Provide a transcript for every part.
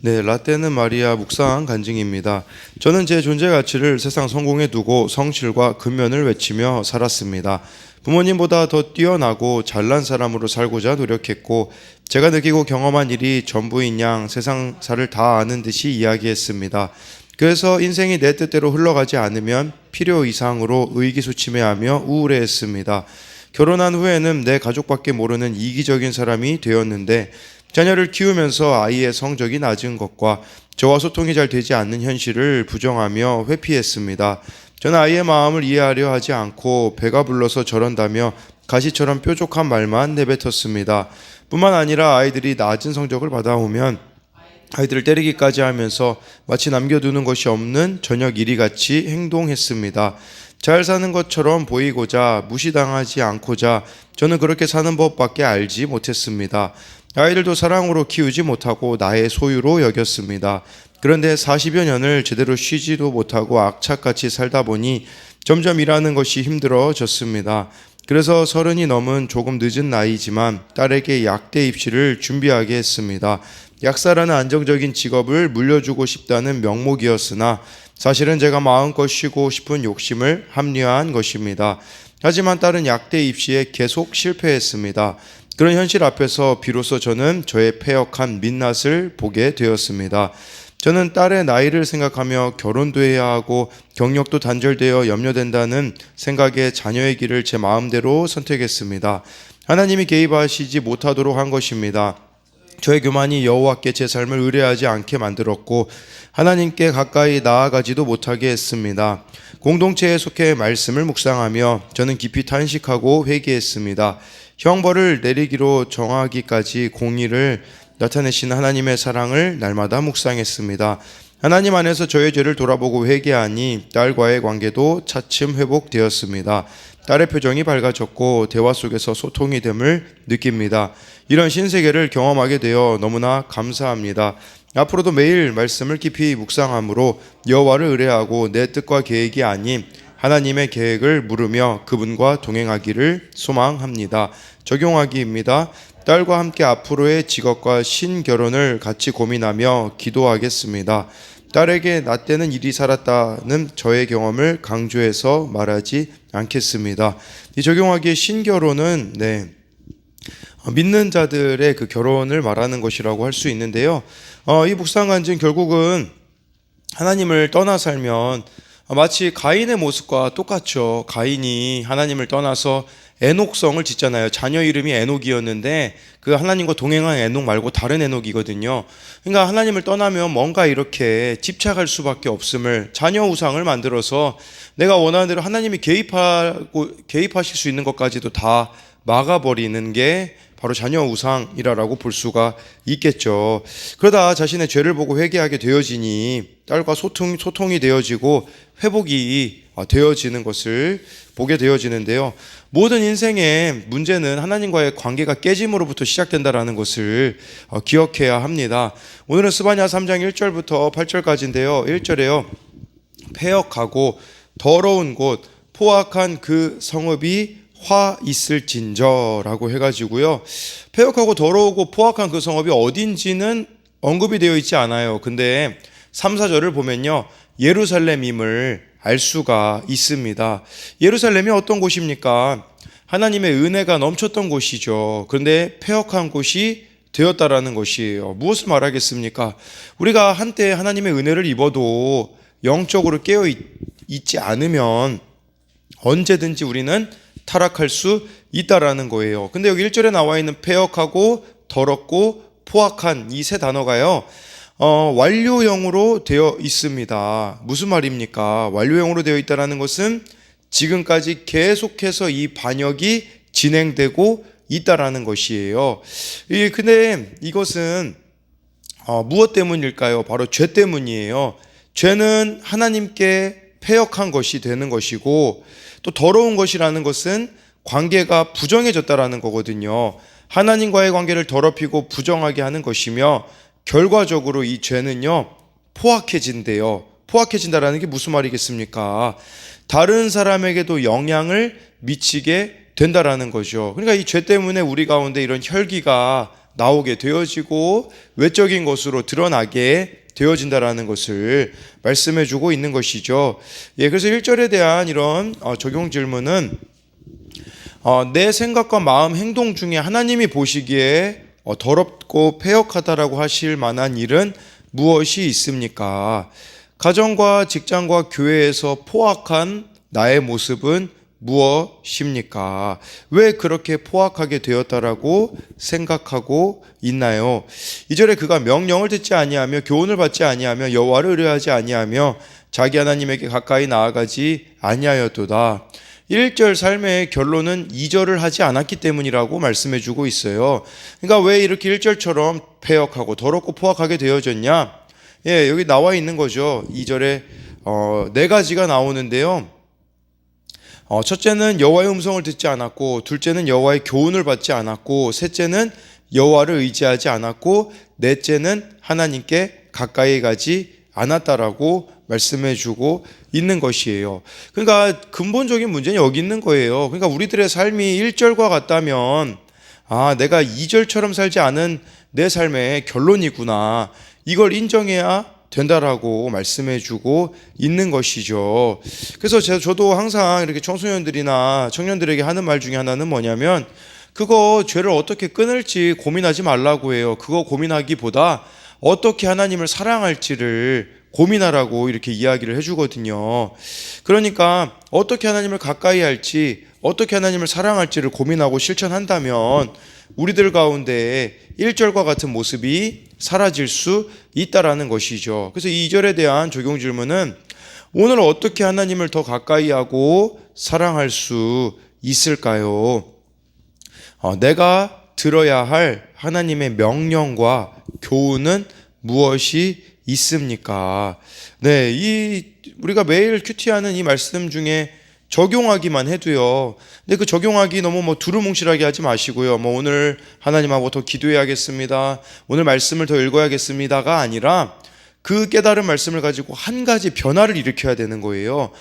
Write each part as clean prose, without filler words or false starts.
네, 라떼는 마리아 묵상 간증입니다. 저는 제 존재 가치를 세상 성공에 두고 성실과 근면을 외치며 살았습니다. 부모님보다 더 뛰어나고 잘난 사람으로 살고자 노력했고, 제가 느끼고 경험한 일이 전부인 양 세상사를 다 아는 듯이 이야기했습니다. 그래서 인생이 내 뜻대로 흘러가지 않으면 필요 이상으로 의기소침해하며 우울해했습니다. 결혼한 후에는 내 가족밖에 모르는 이기적인 사람이 되었는데, 자녀를 키우면서 아이의 성적이 낮은 것과 저와 소통이 잘 되지 않는 현실을 부정하며 회피했습니다. 저는 아이의 마음을 이해하려 하지 않고 배가 불러서 저런다며 가시처럼 뾰족한 말만 내뱉었습니다. 뿐만 아니라 아이들이 낮은 성적을 받아오면 아이들을 때리기까지 하면서 마치 남겨두는 것이 없는 저녁 이리같이 행동했습니다. 잘 사는 것처럼 보이고자 무시당하지 않고자 저는 그렇게 사는 법밖에 알지 못했습니다. 아이들도 사랑으로 키우지 못하고 나의 소유로 여겼습니다. 그런데 40여 년을 제대로 쉬지도 못하고 악착같이 살다 보니 점점 일하는 것이 힘들어졌습니다. 그래서 30이 넘은 조금 늦은 나이지만 딸에게 약대 입시를 준비하게 했습니다. 약사라는 안정적인 직업을 물려주고 싶다는 명목이었으나 사실은 제가 마음껏 쉬고 싶은 욕심을 합리화한 것입니다. 하지만 딸은 약대 입시에 계속 실패했습니다. 그런 현실 앞에서 비로소 저는 저의 패역한 민낯을 보게 되었습니다. 저는 딸의 나이를 생각하며 결혼도 해야 하고 경력도 단절되어 염려된다는 생각에 자녀의 길을 제 마음대로 선택했습니다. 하나님이 개입하시지 못하도록 한 것입니다. 저의 교만이 여호와께 제 삶을 의뢰하지 않게 만들었고 하나님께 가까이 나아가지도 못하게 했습니다. 공동체에 속해 말씀을 묵상하며 저는 깊이 탄식하고 회개했습니다. 형벌을 내리기로 정하기까지 공의를 나타내신 하나님의 사랑을 날마다 묵상했습니다. 하나님 안에서 저의 죄를 돌아보고 회개하니 딸과의 관계도 차츰 회복되었습니다. 딸의 표정이 밝아졌고 대화 속에서 소통이 됨을 느낍니다. 이런 신세계를 경험하게 되어 너무나 감사합니다. 앞으로도 매일 말씀을 깊이 묵상함으로 여호와를 의뢰하고 내 뜻과 계획이 아닌 하나님의 계획을 물으며 그분과 동행하기를 소망합니다. 적용하기입니다. 딸과 함께 앞으로의 직업과 신결혼을 같이 고민하며 기도하겠습니다. 딸에게 나 때는 이리 살았다는 저의 경험을 강조해서 말하지 않겠습니다. 이 적용하기의 신결혼은 믿는 자들의 그 결혼을 말하는 것이라고 할 수 있는데요. 이 묵상간증 결국은 하나님을 떠나 살면 마치 가인의 모습과 똑같죠. 가인이 하나님을 떠나서 에녹성을 짓잖아요. 자녀 이름이 에녹이었는데 그 하나님과 동행한 에녹 말고 다른 에녹이거든요. 그러니까 하나님을 떠나면 뭔가 이렇게 집착할 수밖에 없음을, 자녀 우상을 만들어서 내가 원하는 대로 하나님이 개입하실 수 있는 것까지도 다 막아버리는 게 바로 자녀 우상이라고 볼 수가 있겠죠. 그러다 자신의 죄를 보고 회개하게 되어지니 딸과 소통이 되어지고 회복이 되어지는 것을 보게 되어지는데요. 모든 인생의 문제는 하나님과의 관계가 깨짐으로부터 시작된다는 것을 기억해야 합니다. 오늘은 스바냐 3장 1절부터 8절까지인데요. 1절에요. 패역하고 더러운 곳 포악한 그 성읍이 화 있을진저라고 해가지고요. 패역하고 더러우고 포악한 그 성읍이 어딘지는 언급이 되어 있지 않아요. 근데 3, 4절을 보면요. 예루살렘임을 알 수가 있습니다. 예루살렘이 어떤 곳입니까? 하나님의 은혜가 넘쳤던 곳이죠. 그런데 패역한 곳이 되었다라는 것이에요. 무엇을 말하겠습니까? 우리가 한때 하나님의 은혜를 입어도 영적으로 깨어있지 않으면 언제든지 우리는 타락할 수 있다라는 거예요. 근데 여기 1절에 나와 있는 패역하고 더럽고 포악한 이 세 단어가요. 완료형으로 되어 있습니다. 무슨 말입니까? 완료형으로 되어 있다는 것은 지금까지 계속해서 이 반역이 진행되고 있다라는 것이에요. 근데 이것은 무엇 때문일까요? 바로 죄 때문이에요. 죄는 하나님께 패역한 것이 되는 것이고 또 더러운 것이라는 것은 관계가 부정해졌다라는 거거든요. 하나님과의 관계를 더럽히고 부정하게 하는 것이며 결과적으로 이 죄는요 포악해진대요. 포악해진다라는 게 무슨 말이겠습니까? 다른 사람에게도 영향을 미치게 된다라는 거죠. 그러니까 이 죄 때문에 우리 가운데 이런 혈기가 나오게 되어지고 외적인 것으로 드러나게 되어진다라는 것을 말씀해 주고 있는 것이죠. 예, 그래서 1절에 대한 이런 적용 질문은 내 생각과 마음, 행동 중에 하나님이 보시기에 더럽고 패역하다라고 하실 만한 일은 무엇이 있습니까? 가정과 직장과 교회에서 포악한 나의 모습은 무엇입니까? 왜 그렇게 포악하게 되었다라고 생각하고 있나요? 2절에 그가 명령을 듣지 아니하며 교훈을 받지 아니하며 여호와를 의뢰하지 아니하며 자기 하나님에게 가까이 나아가지 아니하였도다. 1절 삶의 결론은 2절을 하지 않았기 때문이라고 말씀해 주고 있어요. 그러니까 왜 이렇게 1절처럼 패역하고 더럽고 포악하게 되어졌냐? 예, 여기 나와 있는 거죠. 2절에 네 가지가 나오는데요. 첫째는 여호와의 음성을 듣지 않았고, 둘째는 여호와의 교훈을 받지 않았고, 셋째는 여호와를 의지하지 않았고, 넷째는 하나님께 가까이 가지 않았다라고 말씀해 주고 있는 것이에요. 그러니까 근본적인 문제는 여기 있는 거예요. 그러니까 우리들의 삶이 1절과 같다면 내가 2절처럼 살지 않은 내 삶의 결론이구나, 이걸 인정해야 된다라고 말씀해 주고 있는 것이죠. 그래서 저도 항상 이렇게 청소년들이나 청년들에게 하는 말 중에 하나는 뭐냐면, 그거 죄를 어떻게 끊을지 고민하지 말라고 해요. 그거 고민하기보다 어떻게 하나님을 사랑할지를 고민하라고 이렇게 이야기를 해주거든요. 그러니까 어떻게 하나님을 가까이 할지, 어떻게 하나님을 사랑할지를 고민하고 실천한다면 우리들 가운데 1절과 같은 모습이 사라질 수 있다라는 것이죠. 그래서 2절에 대한 적용 질문은 오늘 어떻게 하나님을 더 가까이 하고 사랑할 수 있을까요? 내가 들어야 할 하나님의 명령과 교훈은 무엇이 있습니까? 네, 우리가 매일 큐티하는 이 말씀 중에 적용하기만 해도요. 근데 그 적용하기 너무 두루뭉실하게 하지 마시고요. 오늘 하나님하고 더 기도해야겠습니다, 오늘 말씀을 더 읽어야겠습니다가 아니라 그 깨달은 말씀을 가지고 한 가지 변화를 일으켜야 되는 거예요.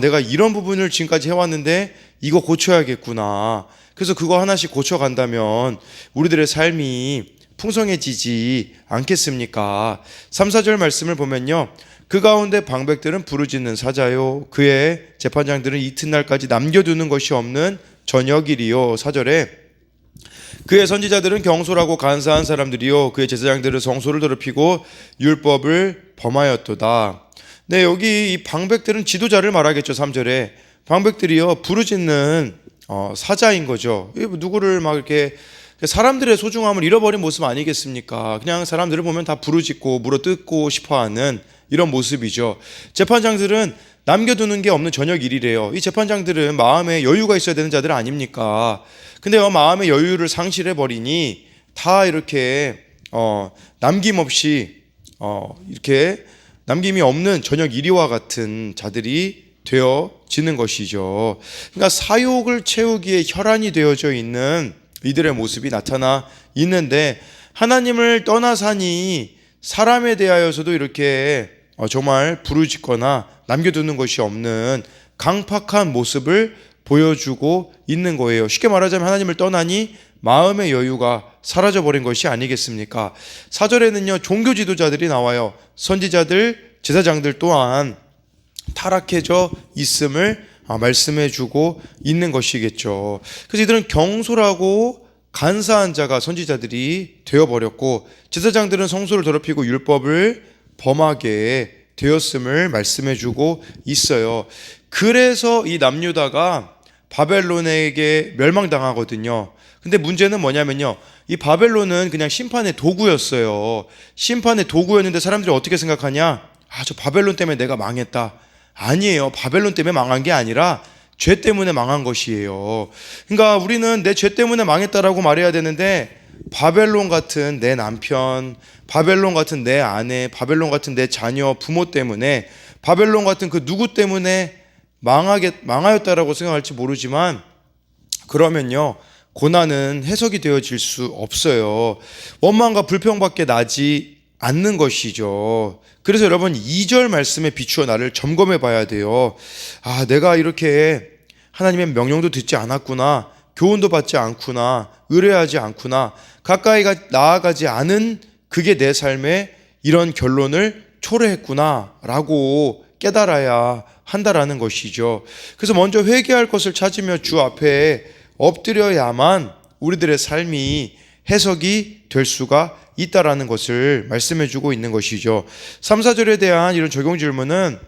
내가 이런 부분을 지금까지 해왔는데 이거 고쳐야겠구나. 그래서 그거 하나씩 고쳐간다면 우리들의 삶이 풍성해지지 않겠습니까? 3, 4절 말씀을 보면요, 그 가운데 방백들은 부르짖는 사자요, 그의 재판장들은 이튿날까지 남겨두는 것이 없는 저녁일이요. 4절에 그의 선지자들은 경솔하고 간사한 사람들이요, 그의 제사장들은 성소를 더럽히고 율법을 범하였도다. 네, 여기 이 방백들은 지도자를 말하겠죠. 3절에 방백들이요, 부르짖는 사자인 거죠. 누구를 막 이렇게 사람들의 소중함을 잃어버린 모습 아니겠습니까? 그냥 사람들을 보면 다 부르짖고 물어뜯고 싶어하는 이런 모습이죠. 재판장들은 남겨두는 게 없는 저녁 일이래요. 이 재판장들은 마음에 여유가 있어야 되는 자들 아닙니까? 근데 마음의 여유를 상실해버리니 다 이렇게 남김없이 이렇게 남김이 없는 저녁 일이와 같은 자들이 되어지는 것이죠. 그러니까 사욕을 채우기에 혈안이 되어져 있는 이들의 모습이 나타나 있는데, 하나님을 떠나사니 사람에 대하여서도 이렇게 정말 부르짖거나 남겨두는 것이 없는 강팍한 모습을 보여주고 있는 거예요. 쉽게 말하자면 하나님을 떠나니 마음의 여유가 사라져버린 것이 아니겠습니까? 4절에는요, 종교 지도자들이 나와요. 선지자들, 제사장들 또한 타락해져 있음을 말씀해주고 있는 것이겠죠. 그래서 이들은 경솔하고 간사한 자가 선지자들이 되어버렸고, 제사장들은 성소를 더럽히고 율법을 범하게 되었음을 말씀해주고 있어요. 그래서 이 남유다가 바벨론에게 멸망당하거든요. 근데 문제는 뭐냐면요, 이 바벨론은 그냥 심판의 도구였어요. 심판의 도구였는데 사람들이 어떻게 생각하냐? 저 바벨론 때문에 내가 망했다. 아니에요. 바벨론 때문에 망한 게 아니라 죄 때문에 망한 것이에요. 그러니까 우리는 내 죄 때문에 망했다라고 말해야 되는데, 바벨론 같은 내 남편, 바벨론 같은 내 아내, 바벨론 같은 내 자녀, 부모 때문에, 바벨론 같은 그 누구 때문에 망하였다라고 생각할지 모르지만, 그러면요, 고난은 해석이 되어질 수 없어요. 원망과 불평밖에 나지 않는 것이죠. 그래서 여러분, 2절 말씀에 비추어 나를 점검해 봐야 돼요. 내가 이렇게 하나님의 명령도 듣지 않았구나, 교훈도 받지 않구나, 의뢰하지 않구나. 가까이 나아가지 않은 그게 내 삶에 이런 결론을 초래했구나라고 깨달아야 한다라는 것이죠. 그래서 먼저 회개할 것을 찾으며 주 앞에 엎드려야만 우리들의 삶이 해석이 될 수가 있다라는 것을 말씀해 주고 있는 것이죠. 3, 4절에 대한 이런 적용 질문은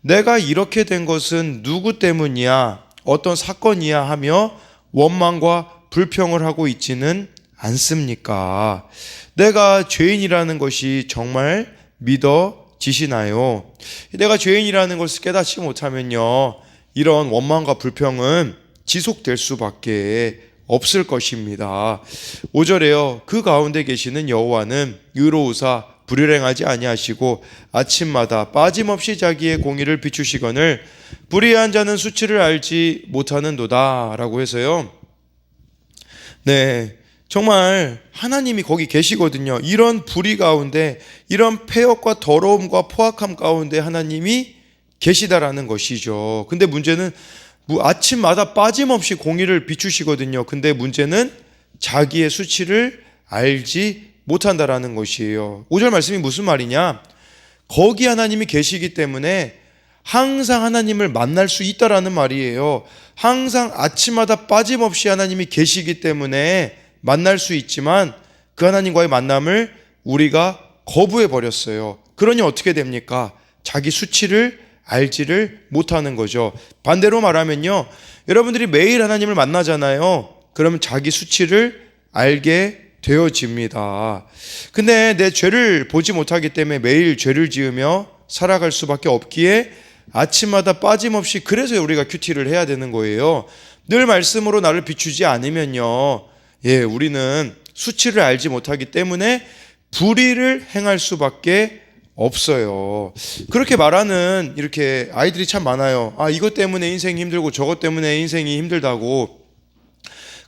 내가 이렇게 된 것은 누구 때문이야? 어떤 사건이야? 하며 원망과 불평을 하고 있지는 않습니까? 내가 죄인이라는 것이 정말 믿어지시나요? 내가 죄인이라는 것을 깨닫지 못하면요, 이런 원망과 불평은 지속될 수밖에 없을 것입니다. 5절에요. 그 가운데 계시는 여호와는 의로우사 불의행하지 아니하시고 아침마다 빠짐없이 자기의 공의를 비추시거늘 불의한 자는 수치를 알지 못하는도다 라고 해서요. 네, 정말 하나님이 거기 계시거든요. 이런 불의 가운데, 이런 폐역과 더러움과 포악함 가운데 하나님이 계시다라는 것이죠. 근데 문제는 아침마다 빠짐없이 공의를 비추시거든요. 근데 문제는 자기의 수치를 알지 못한다라는 것이에요. 5절 말씀이 무슨 말이냐? 거기 하나님이 계시기 때문에 항상 하나님을 만날 수 있다라는 말이에요. 항상 아침마다 빠짐없이 하나님이 계시기 때문에 만날 수 있지만 그 하나님과의 만남을 우리가 거부해 버렸어요. 그러니 어떻게 됩니까? 자기 수치를 알지를 못하는 거죠. 반대로 말하면요, 여러분들이 매일 하나님을 만나잖아요. 그러면 자기 수치를 알게 되어집니다. 근데 내 죄를 보지 못하기 때문에 매일 죄를 지으며 살아갈 수밖에 없기에 아침마다 빠짐없이, 그래서 우리가 큐티를 해야 되는 거예요. 늘 말씀으로 나를 비추지 않으면요, 우리는 수치를 알지 못하기 때문에 불의를 행할 수밖에 없어요. 그렇게 말하는 이렇게 아이들이 참 많아요. 이것 때문에 인생이 힘들고 저것 때문에 인생이 힘들다고.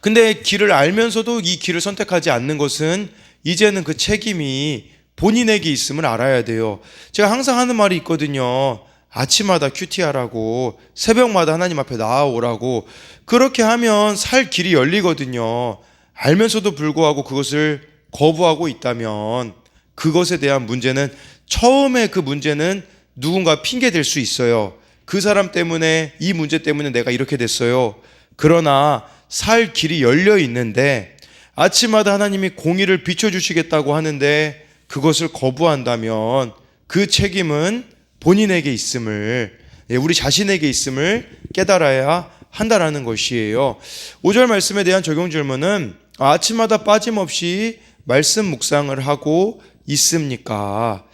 근데 길을 알면서도 이 길을 선택하지 않는 것은 이제는 그 책임이 본인에게 있음을 알아야 돼요. 제가 항상 하는 말이 있거든요. 아침마다 큐티하라고, 새벽마다 하나님 앞에 나아오라고. 그렇게 하면 살 길이 열리거든요. 알면서도 불구하고 그것을 거부하고 있다면 그것에 대한 문제는, 처음에 그 문제는 누군가 핑계 댈 수 있어요. 그 사람 때문에, 이 문제 때문에 내가 이렇게 됐어요. 그러나 살 길이 열려 있는데 아침마다 하나님이 공의를 비춰주시겠다고 하는데 그것을 거부한다면 그 책임은 본인에게 있음을, 우리 자신에게 있음을 깨달아야 한다라는 것이에요. 5절 말씀에 대한 적용 질문은 아침마다 빠짐없이 말씀 묵상을 하고 있습니까?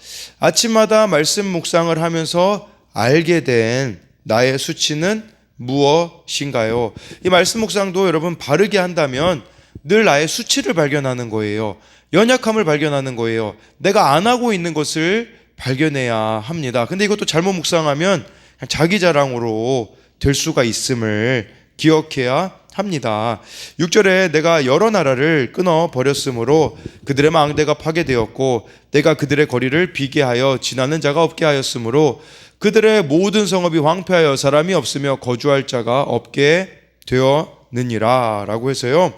아침마다 말씀 묵상을 하면서 알게 된 나의 수치는 무엇인가요? 이 말씀 묵상도 여러분 바르게 한다면 늘 나의 수치를 발견하는 거예요. 연약함을 발견하는 거예요. 내가 안 하고 있는 것을 발견해야 합니다. 근데 이것도 잘못 묵상하면 자기 자랑으로 될 수가 있음을 기억해야 합니다. 6절에 내가 여러 나라를 끊어 버렸으므로 그들의 망대가 파괴되었고 내가 그들의 거리를 비게 하여 지나는 자가 없게 하였으므로 그들의 모든 성읍이 황폐하여 사람이 없으며 거주할 자가 없게 되었느니라 라고 해서요.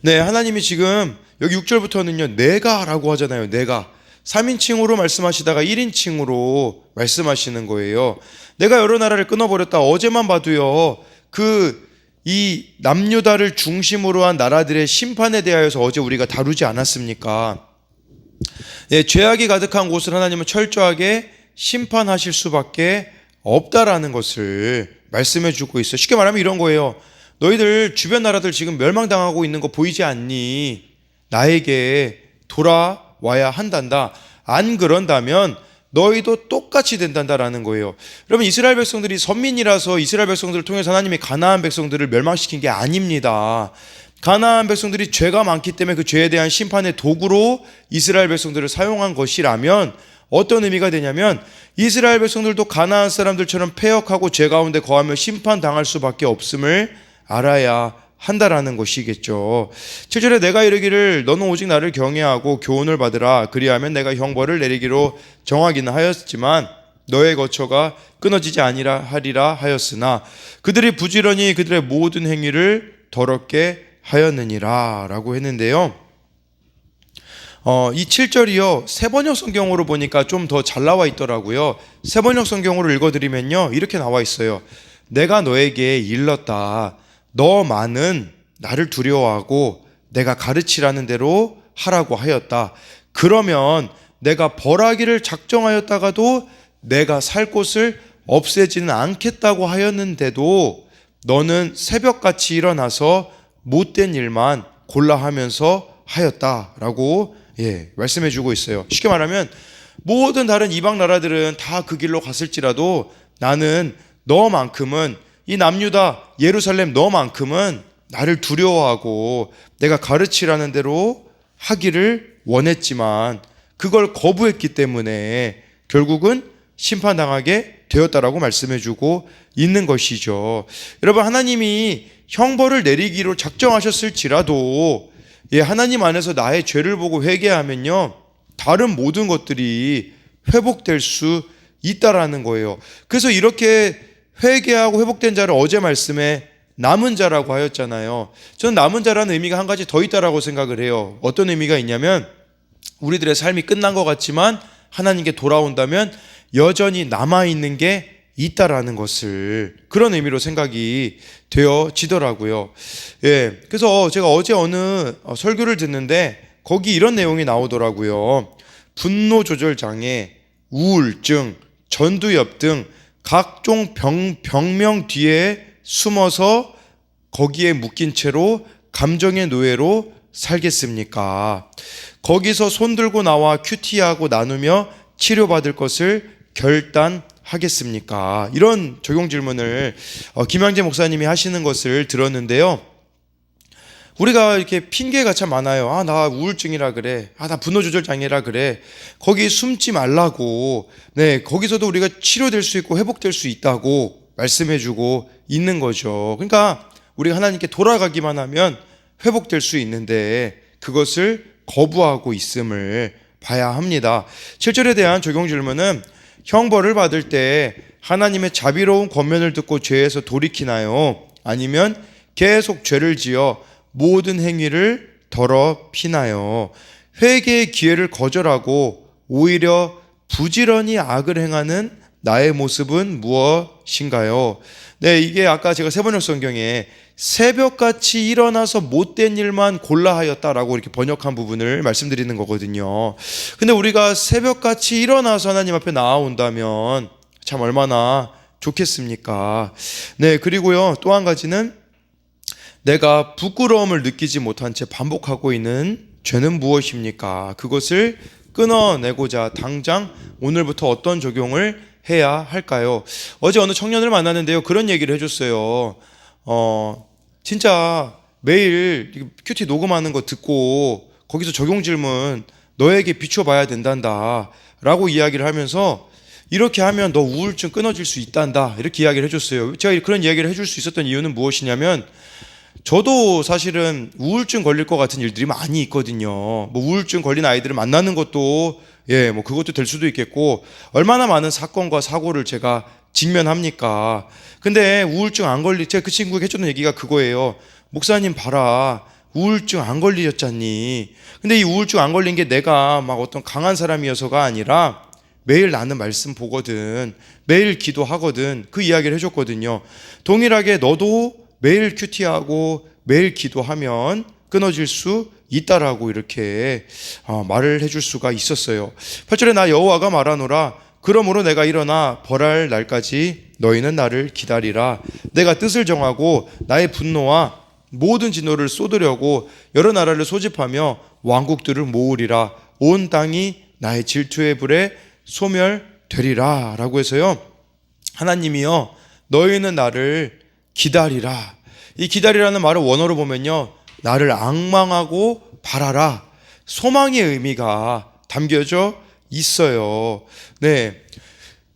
네, 하나님이 지금 여기 6절부터는요, 내가 라고 하잖아요. 내가 3인칭으로 말씀하시다가 1인칭으로 말씀하시는 거예요. 내가 여러 나라를 끊어버렸다. 어제만 봐도요, 이 남유다를 중심으로 한 나라들의 심판에 대하여서 어제 우리가 다루지 않았습니까? 죄악이 가득한 곳을 하나님은 철저하게 심판하실 수밖에 없다라는 것을 말씀해 주고 있어요. 쉽게 말하면 이런 거예요. 너희들 주변 나라들 지금 멸망당하고 있는 거 보이지 않니? 나에게 돌아와야 한단다. 안 그런다면 너희도 똑같이 된단다라는 거예요. 여러분, 이스라엘 백성들이 선민이라서 이스라엘 백성들을 통해서 하나님이 가나안 백성들을 멸망시킨 게 아닙니다. 가나안 백성들이 죄가 많기 때문에 그 죄에 대한 심판의 도구로 이스라엘 백성들을 사용한 것이라면 어떤 의미가 되냐면 이스라엘 백성들도 가나안 사람들처럼 패역하고 죄 가운데 거하며 심판당할 수밖에 없음을 알아야 한다라는 것이겠죠. 7절에 내가 이르기를 너는 오직 나를 경외하고 교훈을 받으라. 그리하면 내가 형벌을 내리기로 정하기는 하였지만 너의 거처가 끊어지지 아니라 하리라 하였으나 그들이 부지런히 그들의 모든 행위를 더럽게 하였느니라 라고 했는데요. 이 7절이요, 세번역 성경으로 보니까 좀 더 잘 나와 있더라고요. 세번역 성경으로 읽어드리면요, 이렇게 나와 있어요. 내가 너에게 일렀다. 너만은 나를 두려워하고 내가 가르치라는 대로 하라고 하였다. 그러면 내가 벌하기를 작정하였다가도 내가 살 곳을 없애지는 않겠다고 하였는데도 너는 새벽같이 일어나서 못된 일만 골라 하면서 하였다라고 말씀해 주고 있어요. 쉽게 말하면 모든 다른 이방 나라들은 다 그 길로 갔을지라도 나는 너만큼은, 이 남유다 예루살렘 너만큼은 나를 두려워하고 내가 가르치라는 대로 하기를 원했지만 그걸 거부했기 때문에 결국은 심판당하게 되었다라고 말씀해 주고 있는 것이죠. 여러분, 하나님이 형벌을 내리기로 작정하셨을지라도 하나님 안에서 나의 죄를 보고 회개하면요, 다른 모든 것들이 회복될 수 있다라는 거예요. 그래서 이렇게 회개하고 회복된 자를 어제 말씀에 남은 자라고 하였잖아요. 저는 남은 자라는 의미가 한 가지 더 있다라고 생각을 해요. 어떤 의미가 있냐면, 우리들의 삶이 끝난 것 같지만 하나님께 돌아온다면 여전히 남아있는 게 있다라는 것을, 그런 의미로 생각이 되어지더라고요. 그래서 제가 어제 어느 설교를 듣는데 거기 이런 내용이 나오더라고요. 분노 조절 장애, 우울증, 전두엽 등 각종 병명 뒤에 숨어서 거기에 묶인 채로 감정의 노예로 살겠습니까? 거기서 손들고 나와 큐티하고 나누며 치료받을 것을 결단하겠습니까? 이런 적용 질문을 김양재 목사님이 하시는 것을 들었는데요. 우리가 이렇게 핑계가 참 많아요. 나 우울증이라 그래. 나 분노조절 장애라 그래. 거기 숨지 말라고. 거기서도 우리가 치료될 수 있고 회복될 수 있다고 말씀해주고 있는 거죠. 그러니까 우리가 하나님께 돌아가기만 하면 회복될 수 있는데 그것을 거부하고 있음을 봐야 합니다. 7절에 대한 적용 질문은, 형벌을 받을 때 하나님의 자비로운 권면을 듣고 죄에서 돌이키나요? 아니면 계속 죄를 지어 모든 행위를 더럽히나요? 회개의 기회를 거절하고 오히려 부지런히 악을 행하는 나의 모습은 무엇인가요? 이게 아까 제가 세번역 성경에 새벽같이 일어나서 못된 일만 골라 하였다라고 이렇게 번역한 부분을 말씀드리는 거거든요. 근데 우리가 새벽같이 일어나서 하나님 앞에 나아온다면 참 얼마나 좋겠습니까? 그리고요, 또 한 가지는, 내가 부끄러움을 느끼지 못한 채 반복하고 있는 죄는 무엇입니까? 그것을 끊어내고자 당장 오늘부터 어떤 적용을 해야 할까요? 어제 어느 청년을 만났는데요, 그런 얘기를 해줬어요. 진짜 매일 큐티 녹음하는 거 듣고 거기서 적용 질문 너에게 비춰봐야 된단다 라고 이야기를 하면서, 이렇게 하면 너 우울증 끊어질 수 있단다 이렇게 이야기를 해줬어요. 제가 그런 이야기를 해줄 수 있었던 이유는 무엇이냐면, 저도 사실은 우울증 걸릴 것 같은 일들이 많이 있거든요. 우울증 걸린 아이들을 만나는 것도 그것도 될 수도 있겠고, 얼마나 많은 사건과 사고를 제가 직면합니까? 근데 우울증 안 제가 그 친구에게 해주는 얘기가 그거예요. 목사님 봐라, 우울증 안 걸리셨잖니. 근데 이 우울증 안 걸린 게 내가 막 어떤 강한 사람이어서가 아니라 매일 나는 말씀 보거든, 매일 기도하거든, 그 이야기를 해줬거든요. 동일하게 너도 매일 큐티하고 매일 기도하면 끊어질 수 있다라고 이렇게 말을 해줄 수가 있었어요. 8절에 나 여호와가 말하노라. 그러므로 내가 일어나 벌할 날까지 너희는 나를 기다리라. 내가 뜻을 정하고 나의 분노와 모든 진노를 쏟으려고 여러 나라를 소집하며 왕국들을 모으리라. 온 땅이 나의 질투의 불에 소멸되리라 라고 해서요, 하나님이요, 너희는 나를 기다리라. 이 기다리라는 말을 원어로 보면요, 나를 앙망하고 바라라, 소망의 의미가 담겨져 있어요.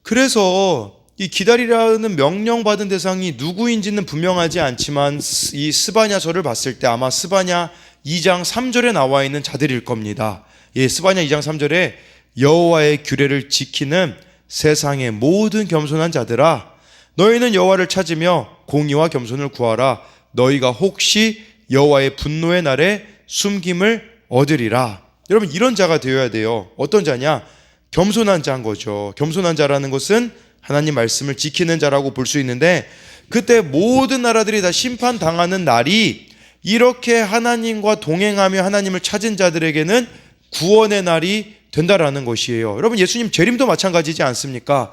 그래서 이 기다리라는 명령받은 대상이 누구인지는 분명하지 않지만 이 스바냐서를 봤을 때 아마 스바냐 2장 3절에 나와 있는 자들일 겁니다. 스바냐 2장 3절에 여호와의 규례를 지키는 세상의 모든 겸손한 자들아, 너희는 여호와를 찾으며 공의와 겸손을 구하라. 너희가 혹시 여호와의 분노의 날에 숨김을 얻으리라. 여러분, 이런 자가 되어야 돼요. 어떤 자냐? 겸손한 자인 거죠. 겸손한 자라는 것은 하나님 말씀을 지키는 자라고 볼 수 있는데, 그때 모든 나라들이 다 심판당하는 날이 이렇게 하나님과 동행하며 하나님을 찾은 자들에게는 구원의 날이 된다라는 것이에요. 여러분, 예수님 재림도 마찬가지지 않습니까?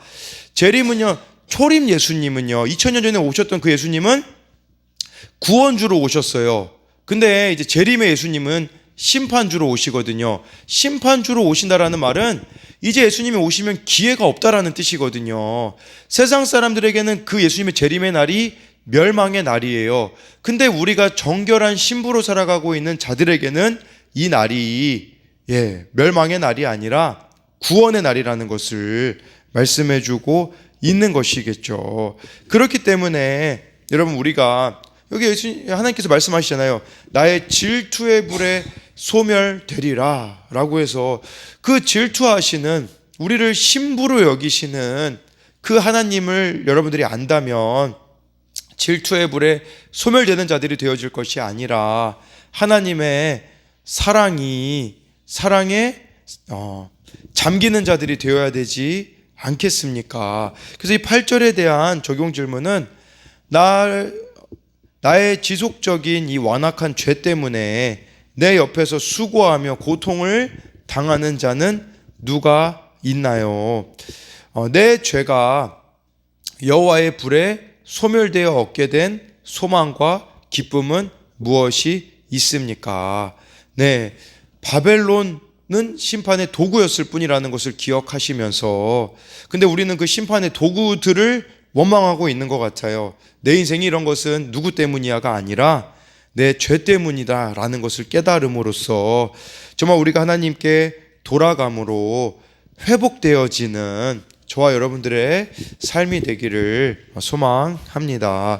재림은요, 초림 예수님은요, 2000년 전에 오셨던 그 예수님은 구원주로 오셨어요. 근데 이제 재림의 예수님은 심판주로 오시거든요. 심판주로 오신다라는 말은 이제 예수님이 오시면 기회가 없다라는 뜻이거든요. 세상 사람들에게는 그 예수님의 재림의 날이 멸망의 날이에요. 근데 우리가 정결한 신부로 살아가고 있는 자들에게는 이 날이 멸망의 날이 아니라 구원의 날이라는 것을 말씀해주고 있는 것이겠죠. 그렇기 때문에 여러분, 우리가 여기 하나님께서 말씀하시잖아요. 나의 질투의 불에 소멸되리라 라고 해서, 그 질투하시는, 우리를 신부로 여기시는 그 하나님을 여러분들이 안다면 질투의 불에 소멸되는 자들이 되어질 것이 아니라 하나님의 사랑에 잠기는 자들이 되어야 되지 않겠습니까? 그래서 이 8절에 대한 적용 질문은, 나의 지속적인 이 완악한 죄 때문에 내 옆에서 수고하며 고통을 당하는 자는 누가 있나요? 내 죄가 여호와의 불에 소멸되어 얻게 된 소망과 기쁨은 무엇이 있습니까? 네, 바벨론은 심판의 도구였을 뿐이라는 것을 기억하시면서, 근데 우리는 그 심판의 도구들을 원망하고 있는 것 같아요. 내 인생이 이런 것은 누구 때문이야가 아니라 내 죄 때문이다 라는 것을 깨달음으로써 정말 우리가 하나님께 돌아감으로 회복되어지는 저와 여러분들의 삶이 되기를 소망합니다.